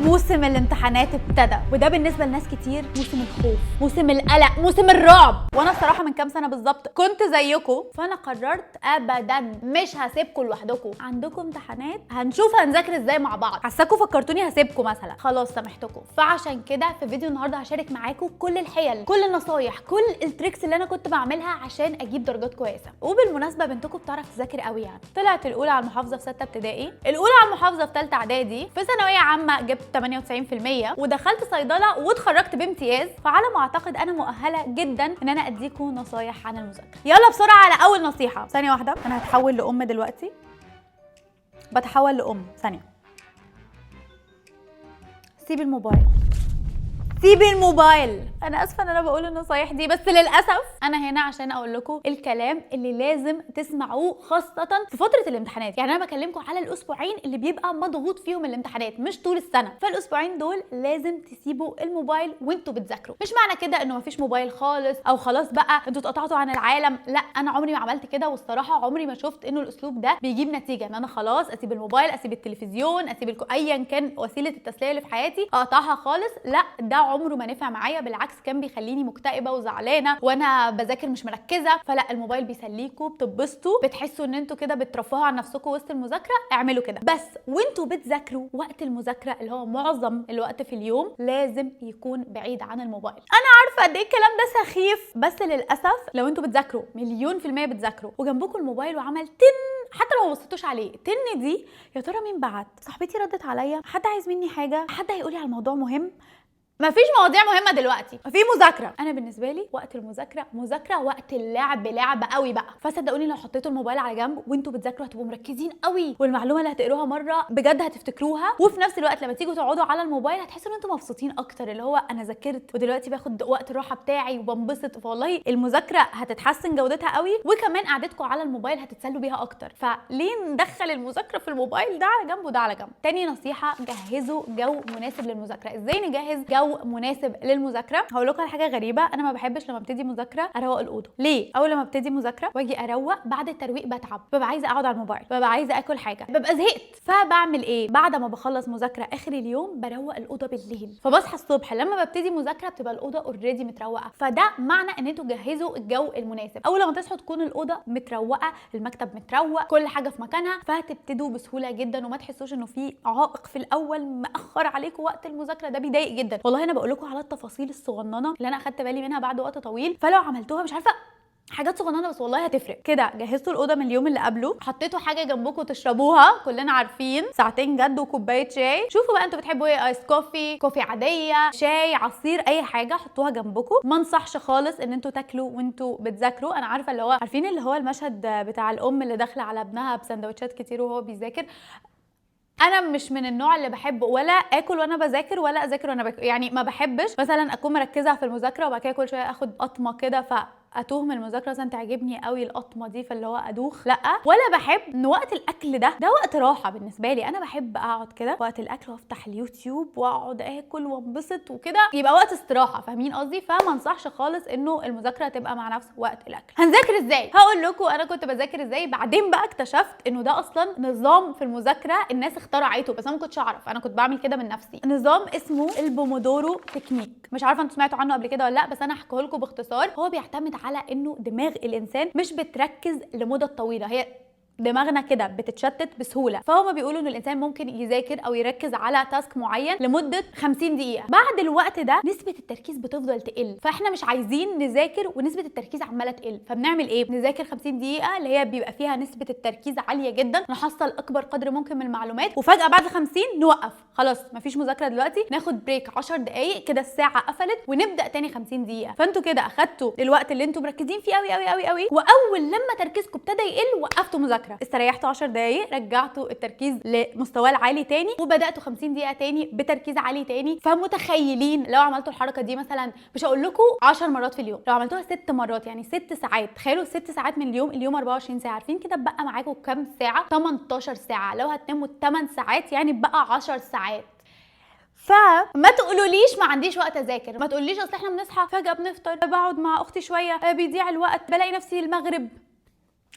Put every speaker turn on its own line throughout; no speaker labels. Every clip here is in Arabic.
موسم الامتحانات ابتدى، وده بالنسبه لناس كتير موسم الخوف، موسم القلق، موسم الرعب. وانا الصراحه من كام سنه بالظبط كنت زيكم، فانا قررت ابدا مش هسيبكم لوحدكم. عندكم امتحانات هنشوف هنذاكر ازاي مع بعض. حساكم فكرتوني هسيبكم مثلا، خلاص سامحتكم. فعشان كده في فيديو النهارده هشارك معاكم كل الحيل، كل النصايح، كل التريكس اللي انا كنت بعملها عشان اجيب درجات كويسه. وبالمناسبه بنتكم بتعرف تذاكر قوي، يعني طلعت الاولى على المحافظه في 6 ابتدائي، الاولى على المحافظه في 3 اعدادي، في ثانويه عامه جبت 98%، ودخلت صيدله واتخرجت بامتياز. فعلى ما اعتقد انا مؤهله جدا ان انا اديكم نصايح عن المذاكره. يلا بسرعه على اول نصيحه. ثانيه واحده، انا هتحول لام دلوقتي، بتحول لام. ثانيه، سيبي الموبايل، سيبي الموبايل. انا اسفه ان انا بقول النصايح دي، بس للاسف انا هنا عشان اقول لكم الكلام اللي لازم تسمعوه، خاصه في فتره الامتحانات. يعني انا بكلمكم على الاسبوعين اللي بيبقى مضغوط فيهم الامتحانات، مش طول السنه. فالاسبوعين دول لازم تسيبوا الموبايل وانتوا بتذاكروا. مش معنى كده انه مفيش موبايل خالص او خلاص بقى انتوا اتقطعتوا عن العالم، لا، انا عمري ما عملت كده، والصراحه عمري ما شفت انه الاسلوب ده بيجيب نتيجه، ان انا خلاص اسيب الموبايل، اسيب التلفزيون، اسيب ايا كان وسيله التسليه اللي في حياتي اقطعها خالص. لا، ده عمره ما نفع معايا، بالعكس كان بيخليني مكتئبه وزعلانه وانا بذاكر مش مركزه. فلا، الموبايل بيسليكوا، بتبسطوا، بتحسوا ان انتوا كده بترفهوا عن نفسكم وسط المذاكره، اعملوا كده. بس وانتوا بتذاكروا وقت المذاكره اللي هو معظم الوقت في اليوم لازم يكون بعيد عن الموبايل. انا عارفه قد ايه الكلام ده سخيف، بس للاسف لو انتوا بتذاكروا 100% بتذاكروا وجنبكم الموبايل وعمل تن، حتى لو ما بصيتوش عليه، تن دي يا ترى مين بعت؟ صاحبتي ردت عليا، حد عايز مني حاجه، حد هيقولي على الموضوع مهم. مفيش مواضيع مهمه دلوقتي، في مذاكره. انا بالنسبه لي وقت المذاكره مذاكره، وقت اللعب لعب قوي بقى. فصدقوني لو حطيتوا الموبايل على جنب وانتوا بتذاكروا هتبقوا مركزين قوي، والمعلومه اللي هتقروها مره بجد هتفتكروها. وفي نفس الوقت لما تيجوا تقعدوا على الموبايل هتحسوا ان انتوا مبسوطين اكتر، اللي هو انا ذاكرت ودلوقتي باخد وقت الراحه بتاعي وبنبسط. فوالله المذاكره هتتحسن جودتها قوي، وكمان قعدتكم على الموبايل هتتسلوا بيها اكتر. فليه ندخل المذاكره في الموبايل؟ ده على جنب وده على جنب. تاني نصيحه، جهزوا جو مناسب للمذاكره. ازاي نجهز جو مناسب للمذاكره؟ هقول لكم على حاجه غريبه، انا ما بحبش لما ابتدي مذاكره اروق الاوضه. ليه؟ اول لما ابتدي مذاكره واجي اروق، بعد الترويق بتعب، ببقى عايزه اقعد على الموبايل، ببقى عايزه اكل حاجه، ببقى زهقت. فبعمل ايه؟ بعد ما بخلص مذاكره اخر اليوم بروق الاوضه بالليل، فبصحى الصبح لما ببتدي مذاكره بتبقى الاوضه اوريدي متروقه. فده معنى ان انتوا جهزوا الجو المناسب. اول لما تصحوا تكون الاوضه متروقه، المكتب متروق، كل حاجه في مكانها، فهتبتدوا بسهوله جدا وما تحسوش انه في عائق في الاول مأخر عليكم وقت المذاكره. ده بيضايق جدا. والله انا بقول لكم على التفاصيل الصغننه اللي انا اخدت بالي منها بعد وقت طويل، فلو عملتوها مش عارفه، حاجات صغننه بس والله هتفرق. كده جهزتوا الاوضه من اليوم اللي قبله، حطيتوا حاجه جنبكم تشربوها، كلنا عارفين ساعتين جد وكوبايه شاي. شوفوا بقى انتوا بتحبوا ايه، ايس كوفي، كوفي عاديه، شاي، عصير، اي حاجه حطوها جنبكم. ما انصحش خالص ان انتوا تاكلوا وانتوا بتذاكروا. انا عارفه اللي هو عارفين اللي هو المشهد بتاع الام اللي داخله على ابنها بسندوتشات كتير وهو بيذاكر. انا مش من النوع اللي بحب ولا اكل وانا بذاكر ولا اذاكر وانا باكل. يعني ما بحبش مثلا اكون مركزه في المذاكره وبعد كده كل شويه اخد قطمه كده اتوه من المذاكره، مثلا تعجبني قوي القطمه دي فاللي هو ادوخ. لا، ولا بحب ان وقت الاكل ده وقت راحه بالنسبه لي. انا بحب اقعد كده وقت الاكل وافتح اليوتيوب واقعد اكل وانبسط وكده، يبقى وقت استراحه، فاهمين قصدي؟ فما انصحش خالص انه المذاكره تبقى مع نفس وقت الاكل. هنذاكر ازاي؟ هقول لكم انا كنت بذاكر ازاي. بعدين بقى اكتشفت انه ده اصلا نظام في المذاكره الناس اخترعته، بس انا ما كنتش اعرف، انا كنت بعمل كده من نفسي. نظام اسمه البومودورو تكنيك. مش عارفه انتوا سمعتوا عنه قبل كده ولا لا، بس انا هحكيه لكم باختصار. هو بيعتمد على انه دماغ الانسان مش بتركز لمده طويله، هي دماغنا كده بتتشتت بسهوله. فهم بيقولوا ان الانسان ممكن يذاكر او يركز على تاسك معين لمده 50 دقيقه، بعد الوقت ده نسبه التركيز بتفضل تقل. فاحنا مش عايزين نذاكر ونسبه التركيز عماله تقل، فبنعمل ايه؟ نذاكر 50 دقيقه اللي هي بيبقى فيها نسبه التركيز عاليه جدا، نحصل اكبر قدر ممكن من المعلومات، وفجاه بعد 50 نوقف، خلاص مفيش مذاكره دلوقتي، ناخد بريك 10 دقائق كده، الساعه قفلت ونبدا تاني 50 دقيقه. فانتوا كده اخدتوا الوقت اللي انتوا مركزين فيه قوي قوي قوي قوي، واول لما تركيزكم ابتدى يقل وقفتوا مذاكره، استريحتوا 10 دقايق، رجعتوا التركيز لمستواه العالي تاني، وبداتوا 50 دقيقه تاني بتركيز عالي تاني. فمتخيلين لو عملتوا الحركه دي مثلا، مش هقول لكم 10 مرات في اليوم، لو عملتوها 6 مرات يعني 6 ساعات، تخيلوا 6 ساعات من اليوم 24 ساعه، عارفين كده بقى معاكم كام ساعه؟ 18 ساعه. لو هتناموا 8 ساعات يعني بقى 10 ساعات. فما تقولوليش ما عنديش وقت اذاكر، ما تقوليش اصل احنا بنصحى فجاه بنفطر، بقعد مع اختي شويه، بيضيع الوقت، بلاقي نفسي المغرب.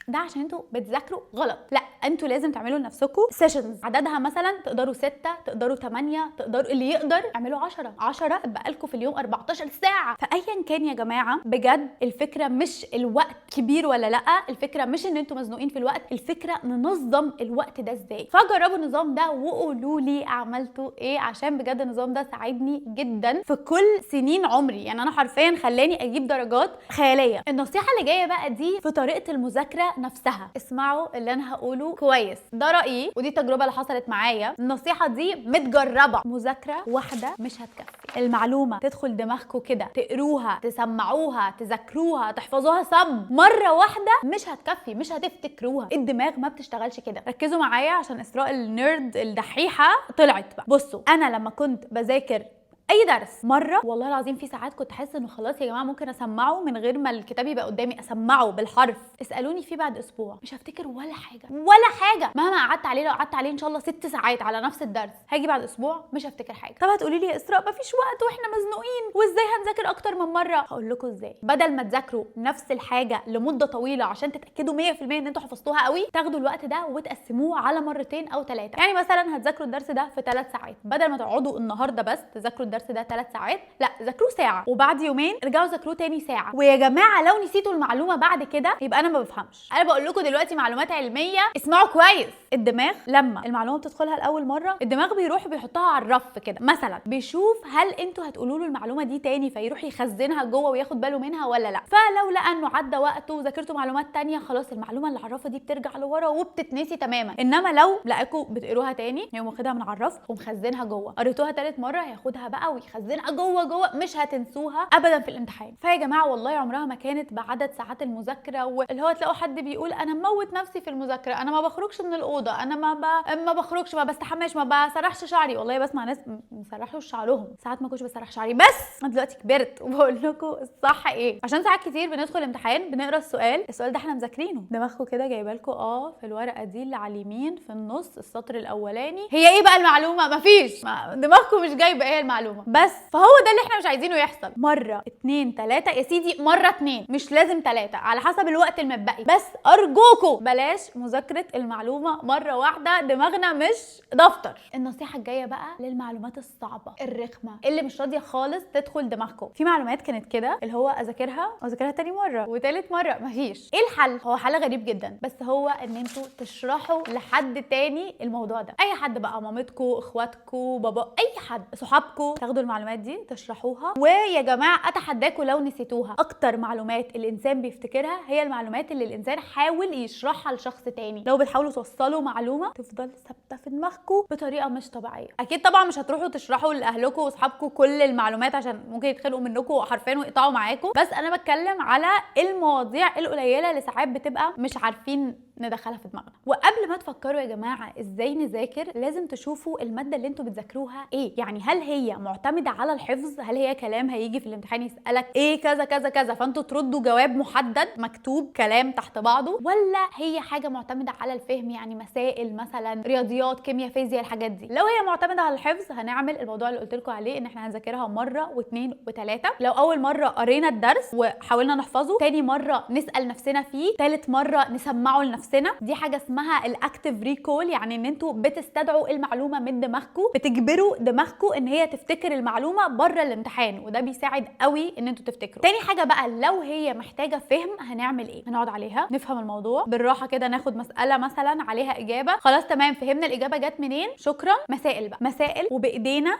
ده عشان انتوا بتذاكروا غلط. لا، انتوا لازم تعملوا لنفسكم سيشنز عددها مثلا تقدروا 6، تقدروا 8، تقدروا اللي يقدر اعملوا 10 اتبقى لكم في اليوم 14 ساعه. فايا كان يا جماعه بجد الفكره مش الوقت كبير ولا لا، الفكره مش ان انتوا مزنوقين في الوقت، الفكره ننظم الوقت ده ازاي. فجربوا النظام ده وقولوا لي عملتوا ايه، عشان بجد النظام ده ساعدني جدا في كل سنين عمري. يعني انا حرفيا خلاني اجيب درجات خياليه. النصيحه اللي جايه بقى دي في طريقه المذاكره نفسها. اسمعوا اللي انا هقوله كويس، ده رايي ودي التجربه اللي حصلت معايا. النصيحه دي متجربه. مذاكره واحده مش هتكفي. المعلومه تدخل دماغكم كده، تقروها، تسمعوها، تذاكروها، تحفظوها صم مره واحده مش هتكفي، مش هتفتكروها. الدماغ ما بتشتغلش كده. ركزوا معايا عشان اسراء النيرد الدحيحه طلعت بقى. بصوا، انا لما كنت بذاكر اي درس مره والله العظيم في ساعات كنت حاسه انه خلاص يا جماعه ممكن اسمعه من غير ما الكتاب يبقى قدامي، اسمعه بالحرف. اسالوني فيه بعد اسبوع مش هفتكر ولا حاجه ولا حاجه، مهما قعدت عليه. لو قعدت عليه ان شاء الله 6 ساعات على نفس الدرس، هاجي بعد اسبوع مش هفتكر حاجه. طب هتقولي لي يا اسراء مفيش وقت واحنا مزنوقين وازاي هنذاكر اكتر من مره؟ هقول لكم ازاي. بدل ما تذاكروا نفس الحاجه لمده طويله عشان تتاكدوا 100% ان انتوا حفظتوها قوي، تاخدوا الوقت ده وتقسموه على مرتين او 3. يعني مثلا هتذاكروا الدرس ده في 3 ساعات، بدل ما تقعدوا النهارده بس تذاكروا الدرس ده 3 ساعات، لا ذاكروه ساعه وبعد يومين ارجعوا ذاكروه تاني ساعه. ويا جماعه لو نسيتوا المعلومه بعد كده يبقى انا ما بفهمش. انا بقول لكم دلوقتي معلومات علميه، اسمعوا كويس. الدماغ لما المعلومه بتدخلها لاول مره، الدماغ بيروح بيحطها على الرف كده، مثلا بيشوف هل انتوا هتقولوا له المعلومه دي تاني فيروح يخزنها جوه وياخد باله منها ولا لا. فلو لقى انه عدى وقته وذاكرتوا معلومات تانيه، خلاص المعلومه اللي على الرف دي بترجع لورا وبتتنسي تماما. انما لو لقاكوا بتقروها تاني، يقوم واخدها من على الرف ومخزنها جوه، قريتوها تالت مره هياخدها بقى ويخزنها جوه مش هتنسوها ابدا في الامتحان. فيا جماعه والله عمرها ما كانت بعدد ساعات المذاكره، واللي هو تلاقوا حد بيقول انا مموت نفسي في المذاكره، انا ما بخرجش من الاوضه، انا ما بخرجش، ما بستحماش، ما بسرحش شعري. والله بسمع ناس مسرحوا شعرهم، ساعات ما كنتش بسرح شعري، بس انا دلوقتي كبرت وبقول لكم الصح ايه. عشان ساعات كتير بندخل امتحان بنقرا السؤال ده احنا مذاكرينه، دماغكم كده جايبه لكم في الورقه دي اللي على اليمين في النص السطر الاولاني هي ايه بقى المعلومه. مفيش، دماغكم مش جايبه ايه المعلومه. بس فهو ده اللي احنا مش عايزينه يحصل. مره 2 3 يا سيدي، مره 2 مش لازم 3 على حسب الوقت المتبقي. بس ارجوكم بلاش مذاكره المعلومه مره واحده، دماغنا مش دفتر. النصيحه الجايه بقى للمعلومات الصعبه الرخمه اللي مش راضيه خالص تدخل دماغكم. في معلومات كانت كده اللي هو اذاكرها تاني مره وتالت مره، مفيش. ايه الحل؟ هو حل غريب جدا، بس هو ان انتوا تشرحوا لحد تاني الموضوع ده. اي حد بقى، مامتكم، اخواتكم، بابا، اي حد، صحابكم، تاخدوا المعلومات دي تشرحوها. ويا جماعه اتحداكم لو نسيتوها، اكتر معلومات الانسان بيفتكرها هي المعلومات اللي الانسان حاول يشرحها لشخص تاني. لو بتحاولوا توصلوا معلومه تفضل ثابته في دماغكم بطريقه مش طبيعيه. اكيد طبعا مش هتروحوا تشرحوا لاهلكم واصحابكم كل المعلومات عشان ممكن يتخانقوا منكم حرفيا ويقطعوا معاكم، بس انا بتكلم على المواضيع القليله اللي ساعات بتبقى مش عارفين ندخلها في دماغنا. وقبل ما تفكروا يا جماعه ازاي نذاكر، لازم تشوفوا الماده اللي انتوا بتذاكروها ايه. يعني هل هي معتمده على الحفظ؟ هل هي كلام هيجي في الامتحان يسالك ايه كذا كذا كذا فانتوا تردوا جواب محدد مكتوب كلام تحت بعضه، ولا هي حاجه معتمده على الفهم؟ يعني مسائل مثلا رياضيات، كيمياء، فيزياء، الحاجات دي. لو هي معتمده على الحفظ هنعمل الموضوع اللي قلت لكم عليه، ان احنا هنذاكرها مره واثنين وثلاثه. لو اول مره قرينا الدرس وحاولنا نحفظه، تاني مره نسال نفسنا فيه، ثالث مره نسمعه لنفسنا. دي حاجه اسمها الاكتيف ريكول، يعني ان انتوا بتستدعوا المعلومه من دماغكم، بتجبروا دماغكم ان هي تفتكر المعلومه بره الامتحان، وده بيساعد قوي ان انتوا تفتكروا. تاني حاجه بقى، لو هي محتاجه فهم هنعمل ايه؟ هنقعد عليها نفهم الموضوع بالراحه كده، ناخد مساله مثلا عليها اجابه، خلاص تمام فهمنا الاجابه جت منين، شكرا. مسائل بقى، مسائل وبايدينا،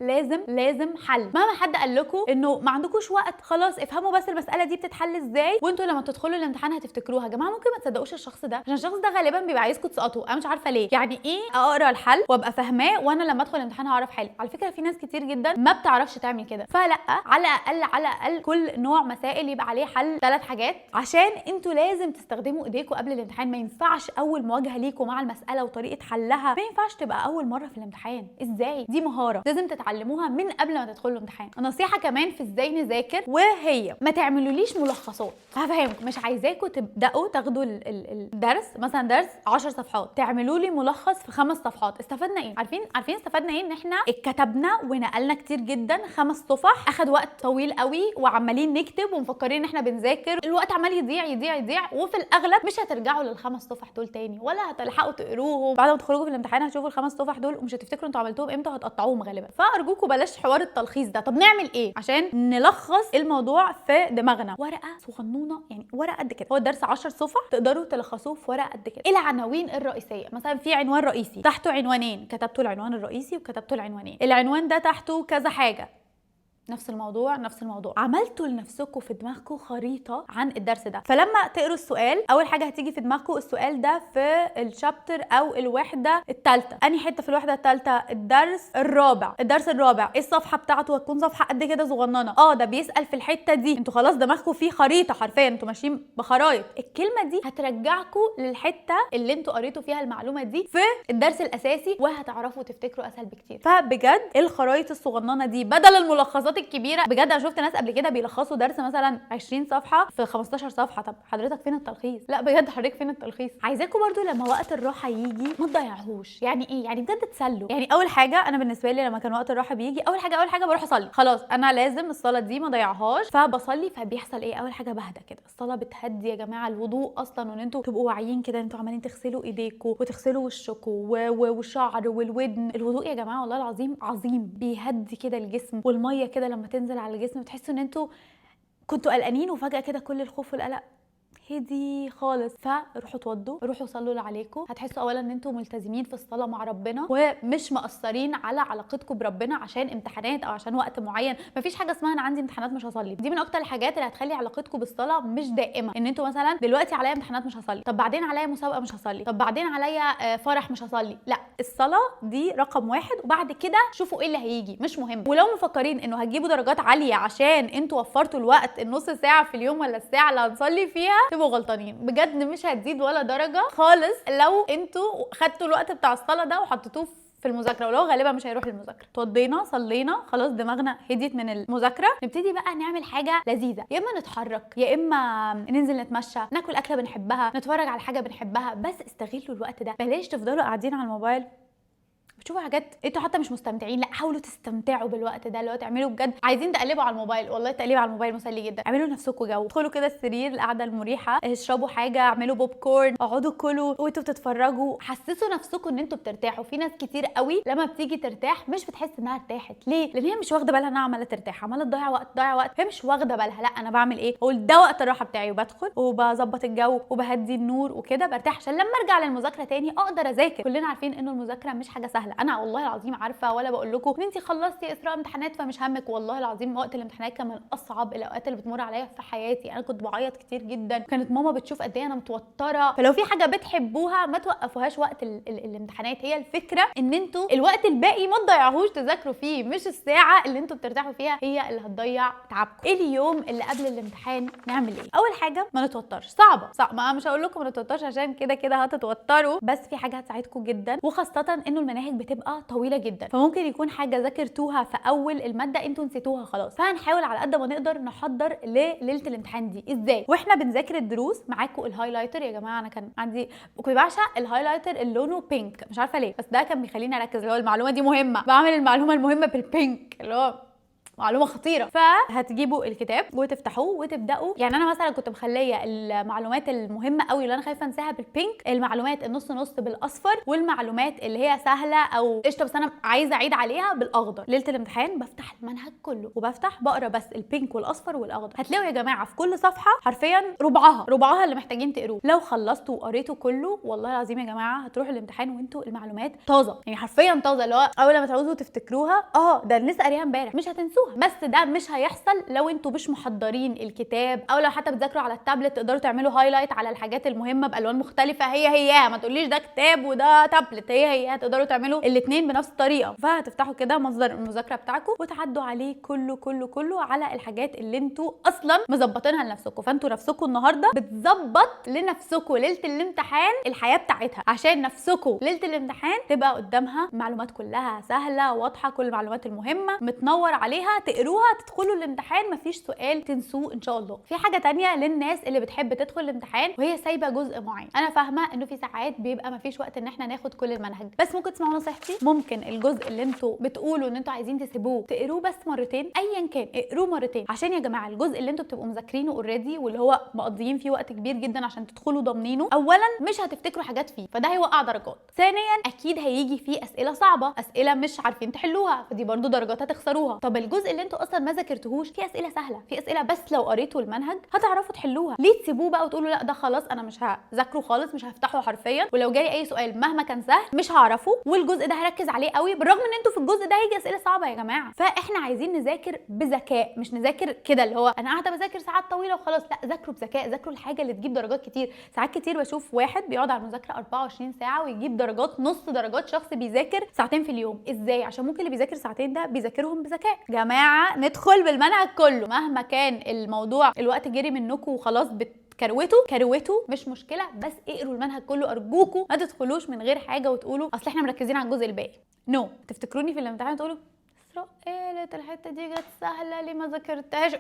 لازم حل. مهما حد قال لكم انه ما عندكوش وقت، خلاص افهموا بس المساله دي بتتحل ازاي، وانتوا لما تدخلوا الامتحان هتفتكروها. يا جماعه ممكن ما تصدقوش الشخص ده، عشان الشخص ده غالبا بيبقى عايزكم تسقطوا. انا مش عارفه ليه. يعني ايه اقرا الحل وابقى فاهماه وانا لما ادخل الامتحان هعرف حل؟ على فكره في ناس كتير جدا ما بتعرفش تعمل كده. فلا، على الاقل كل نوع مسائل يبقى عليه حل 3 حاجات، عشان انتوا لازم تستخدموا ايديكم قبل الامتحان. ما ينفعش اول مواجهه ليكم مع المساله وطريقه حلها ما ينفعش تبقى اول مره في الامتحان. ازاي؟ دي مهاره لازم تتعلموها من قبل ما تدخلوا الامتحان. نصيحه كمان في ازاي نذاكر، وهي ما تعملوليش ملخصات. هفهمكم، مش عايزاكم تبداوا تاخدوا الدرس مثلا درس 10 صفحات، تعملوا لي ملخص في 5 صفحات. استفدنا ايه؟ عارفين استفدنا ايه؟ ان احنا اتكتبنا ونقلنا كتير جدا 5 صفح، اخد وقت طويل قوي وعمالين نكتب ومفكرين ان احنا بنذاكر، الوقت عمال يضيع يضيع يضيع، وفي الاغلب مش هترجعوا لل5 صفح دول تاني ولا هتلحقوا تقروهم. بعد ما تخرجوا في الامتحان هتشوفوا ال5 صفح دول ومش هتفتكروا انتوا عملتوهم امتى وهتقطعوهم غالبا. فارجوكم بلاش حوار التلخيص ده. طب نعمل ايه عشان نلخص الموضوع في دماغنا؟ ورقه صغنونه، يعني ورقه قد كده، هو الدرس 10 صفح تقدروا تلخصوه في ورقه قد كده. العناوين الرئيسيه، مثلا في عنوان رئيسي تحته عنوانين، كتبتوا العنوان الرئيسي وكتبتوا العنوانين، العنوان ده تحته كذا حاجه، نفس الموضوع. عملتوا لنفسكم في دماغكم خريطه عن الدرس ده، فلما تقروا السؤال اول حاجه هتيجي في دماغكم السؤال ده في الشابتر او الوحده الثالثه. انهي حته في الوحده الثالثه؟ الدرس الرابع. ايه الصفحه بتاعته؟ هتكون صفحه قد كده صغننه. ده بيسال في الحته دي. انتوا خلاص دماغكم فيه خريطه، حرفيا انتوا ماشيين بخرايط. الكلمه دي هترجعكم للحته اللي انتوا قريتوا فيها المعلومه دي في الدرس الاساسي، وهتعرفوا تفتكروا اسهل بكتير. فبجد الخرايط الصغننه دي بدل الملخصات الكبيره. بجد انا شفت ناس قبل كده بيلخصوا درس مثلا 20 صفحه في 15 صفحه. طب حضرتك فين التلخيص؟ لا بجد حضرتك فين التلخيص؟ عايزاكم برضو لما وقت الراحه يجي ما تضيعهوش. يعني ايه؟ يعني بجد تسلوا. يعني اول حاجه انا بالنسبه لي لما كان وقت الراحه بيجي اول حاجه بروح اصلي. خلاص انا لازم الصلاه دي ما اضيعهاش، فبصلي. فبيحصل ايه؟ اول حاجه بهدى كده. الصلاه بتهدي يا جماعه. الوضوء اصلا وان انتوا تبقوا واعيين كده، انتوا عمالين تغسلوا ايديكم وتغسلوا وشكم والشعر والودن. الوضوء يا جماعه والله العظيم عظيم، بيهدي كده الجسم. والميه كده لما تنزل على الجسم بتحسوا ان انتوا كنتوا قلقانين وفجأة كده كل الخوف والقلق هدي خالص. فروحوا اتوضوا، روحوا صلوا اللي عليكم. هتحسوا اولا ان انتوا ملتزمين في الصلاه مع ربنا ومش مقصرين على علاقتكم بربنا عشان امتحانات او عشان وقت معين. مفيش حاجه اسمها انا عندي امتحانات مش هصلي. دي من اكتر الحاجات اللي هتخلي علاقتكم بالصلاه مش دائمه. ان انتوا مثلا دلوقتي عليا امتحانات مش هصلي، طب بعدين عليا مسابقه مش هصلي، طب بعدين عليا فرح مش هصلي. لا، الصلاه دي رقم 1 وبعد كده شوفوا ايه اللي هيجي، مش مهم. ولو مفكرين انه هتجيبوا درجات عاليه عشان انتوا وفرتوا الوقت النص ساعه في اليوم ولا الساعه اللي هنصلي فيها، تبقوا غلطانين. بجد مش هتزيد ولا درجه خالص لو انتوا خدتوا الوقت بتاع الصلاه ده وحطيتوه في المذاكره، ولو غالبا مش هيروح للمذاكره. اتوضينا صلينا خلاص دماغنا هديت من المذاكره، نبتدي بقى نعمل حاجه لذيذه. يا اما نتحرك، يا اما ننزل نتمشى، ناكل اكله بنحبها، نتفرج على حاجه بنحبها. بس استغلوا الوقت ده، بلاش تفضلوا قاعدين على الموبايل بتشوفوا حاجات انتوا حتى مش مستمتعين. لا، حاولوا تستمتعوا بالوقت ده. اللي هو تعملوا بجد عايزين تقلبوا على الموبايل، والله التقليب على الموبايل مسلي جدا. اعملوا لنفسكم جو، ادخلوا كده السرير القعده المريحه، اشربوا حاجه، اعملوا بوب كورن، اقعدوا كلوا وانتوا بتتفرجوا. حسسوا نفسكم ان انتوا بترتاحوا. في ناس كتير قوي لما بتيجي ترتاح مش بتحس انها ارتاحت. ليه؟ لان هي مش واخده بالها انها عماله ترتاح، عماله تضيع وقت. هي مش واخده بالها. لا، انا بعمل ايه؟ اقول ده وقت الراحه بتاعي، وبدخل وبظبط الجو وبهدي النور وكده، برتاح عشان لما ارجع للمذاكره تاني اقدر اذاكر. كلنا عارفين انه المذاكره مش حاجه سهله. انا والله العظيم عارفه، ولا بقول لكم ان انت خلصتي اسراء امتحانات فمش همك. والله العظيم وقت الامتحانات كان من اصعب الاوقات اللي بتمر عليا في حياتي. انا كنت بعيط كتير جدا، كانت ماما بتشوف قد ايه انا متوتره. فلو في حاجه بتحبوها ما توقفوهاش وقت الامتحانات. هي الفكره ان انتوا الوقت الباقي ما تضيعوهوش تذاكروا فيه، مش الساعه اللي انتوا بترتاحوا فيها هي اللي هتضيع تعبكم. اليوم اللي قبل الامتحان نعمل ايه؟ اول حاجه ما نتوترش. صعب ما مش هقول لكم ما نتوترش عشان كده هتتوتروا، بس في حاجه هتساعدكم جدا، وخاصه انه المناهج بتبقى طويله جدا، فممكن يكون حاجه ذاكرتوها في اول الماده انتوا نسيتوها خلاص. فهنحاول على قد ما نقدر نحضر لليله الامتحان دي. ازاي؟ واحنا بنذاكر الدروس معاكم الهايلايتر. يا جماعه انا كان عندي كنت بعشق الهايلايتر اللي لونه بينك، مش عارفه ليه، بس ده كان بيخليني اركز. اللي هو المعلومه دي مهمه، بعمل المعلومه المهمه بالبينك، اللي هو معلومه خطيره. فهتجيبوا الكتاب وتفتحوه وتبداوا. يعني انا مثلا كنت مخليه المعلومات المهمه قوي اللي انا خايفه انساها بالبينك، المعلومات النص نص بالاصفر، والمعلومات اللي هي سهله او قشطه بس انا عايزه اعيد عليها بالاخضر. ليله الامتحان بفتح المنهج كله وبفتح بقرا بس البينك والاصفر والاخضر. هتلاقوا يا جماعه في كل صفحه حرفيا ربعها اللي محتاجين تقروه. لو خلصتوا وقريتوا كله والله العظيم يا جماعه هتروحوا الامتحان وانتوا المعلومات طازه، يعني حرفيا طازه. اللي هو اول ما تعوزوا تفتكروها ده لسه قاريها امبارح مش هتنسوها. بس ده مش هيحصل لو انتوا مش محضرين الكتاب، او لو حتى بتذاكروا على التابلت تقدروا تعملوا هايلايت على الحاجات المهمه بالوان مختلفه. هي ما تقوليش ده كتاب وده تابلت، هي هتقدروا تعملوا الاثنين بنفس الطريقه. فهتفتحوا كده مصدر المذاكره بتاعكم وتعدوا عليه كله على الحاجات اللي انتوا اصلا مظبطينها لنفسكم. فانتوا نفسكم النهارده بتظبط لنفسكم ليله الامتحان الحياه بتاعتها، عشان نفسكم ليله الامتحان تبقى قدامها المعلومات كلها سهله واضحه، كل المعلومات المهمه متنور عليها عليها تقروها تدخلوا الامتحان مفيش سؤال تنسوه ان شاء الله. في حاجه تانية للناس اللي بتحب تدخل الامتحان وهي سايبه جزء معين. انا فاهمه انه في ساعات بيبقى مفيش وقت ان احنا ناخد كل المنهج، بس ممكن تسمعوا نصيحتي، ممكن الجزء اللي انتوا بتقولوا ان انتوا عايزين تسيبوه تقروه بس مرتين، ايا كان اقروه مرتين، عشان يا جماعه الجزء اللي انتوا بتبقوا مذاكرينه اوريدي واللي هو مقضيين فيه وقت كبير جدا عشان تدخلوا ضامنينه، اولا مش هتفتكروا حاجات فيه فده هيوقع درجات، ثانيا اكيد هيجي فيه اسئله صعبه، اسئله مش عارفين تحلوها فدي برضو درجات هتخسروها. طب الجزء اللي انتوا اصلا ما ذاكرتوهوش في اسئله سهله، في اسئله بس لو قريتوا المنهج هتعرفوا تحلوها، ليه تسيبوه بقى وتقولوا لا ده خلاص انا مش هذاكره خالص، مش هفتحه حرفيا، ولو جاي اي سؤال مهما كان سهل مش هعرفه، والجزء ده هركز عليه قوي بالرغم ان انتوا في الجزء ده هيجي اسئله صعبه يا جماعه. فاحنا عايزين نذاكر بذكاء، مش نذاكر كده اللي هو انا قاعده بذاكر ساعات طويله وخلاص، لا ذاكروا بذكاء، ذاكروا الحاجه اللي تجيب درجات كتير. ساعات كتير بشوف واحد بيقعد على المذاكره 24 ساعه ويجيب درجات نص درجات شخص بيذاكر ساعتين في اليوم. ازاي؟ عشان ممكن اللي بيذاكر ساعتين ده بيذاكرهم بذكاء. جماعه ندخل بالمنهج كله مهما كان الموضوع الوقت جري منكم وخلاص كروتوا مش مشكله، بس اقروا المنهج كله ارجوكوا، ما تدخلوش من غير حاجه وتقولوا اصل احنا مركزين على الجزء الباقي. نو تفتكروني في الامتحان تقولوا اسراء قالت الحته دي جت سهله ليه ما ذاكرتهاش،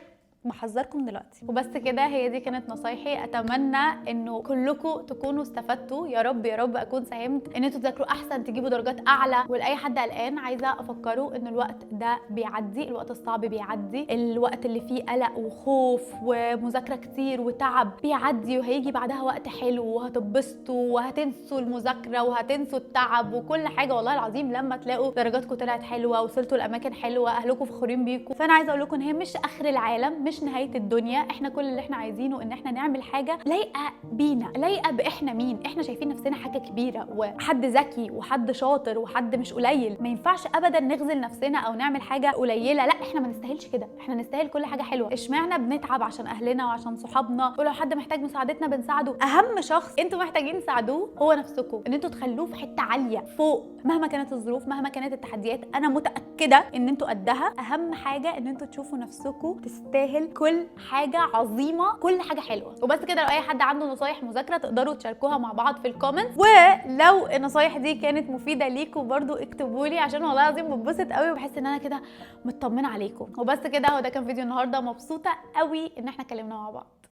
بحذركم دلوقتي. وبس كده، هي دي كانت نصايحي، اتمنى انه كلكم تكونوا استفدتوا، يا رب يا رب اكون ساهمت ان انتوا تذاكروا احسن تجيبوا درجات اعلى. ولاي حد قلقان عايزه افكره ان الوقت ده بيعدي، الوقت الصعب بيعدي، الوقت اللي فيه قلق وخوف ومذاكره كتير وتعب بيعدي، وهيجي بعدها وقت حلو وهتبسطوا وهتنسوا المذاكره وهتنسوا التعب وكل حاجه. والله العظيم لما تلاقوا درجاتكم طلعت حلوه، وصلتوا لاماكن حلوه، اهلكم فخورين بيكم. فانا عايزه اقول لكم ان هي مش اخر العالم، مش نهايه الدنيا. احنا كل اللي احنا عايزينه ان احنا نعمل حاجه لايقه بينا، لايقه باحنا مين، احنا شايفين نفسنا حاجه كبيره وحد ذكي وحد شاطر وحد مش قليل. ما ينفعش ابدا نغزل نفسنا او نعمل حاجه قليله، لا احنا ما نستاهلش كده، احنا نستاهل كل حاجه حلوه. اشمعنى بنتعب عشان اهلنا وعشان صحابنا، ولو حد محتاج مساعدتنا بنساعده. اهم شخص انتوا محتاجين تساعدوه هو نفسكم، ان انتوا تخلوه في حته عاليه فوق مهما كانت الظروف، مهما كانت التحديات. انا متاكده ان انتوا قدها. اهم حاجه ان انتوا تشوفوا نفسكم تستاهل كل حاجه عظيمه، كل حاجه حلوه. وبس كده، لو اي حد عنده نصايح مذاكره تقدروا تشاركوها مع بعض في الكومنت، ولو النصايح دي كانت مفيده ليكم برضو اكتبوا لي، عشان والله العظيم بتبسط قوي وبحس ان انا كده مطمنه عليكم. وبس كده، هو ده كان فيديو النهارده، مبسوطه قوي ان احنا اتكلمنا مع بعض.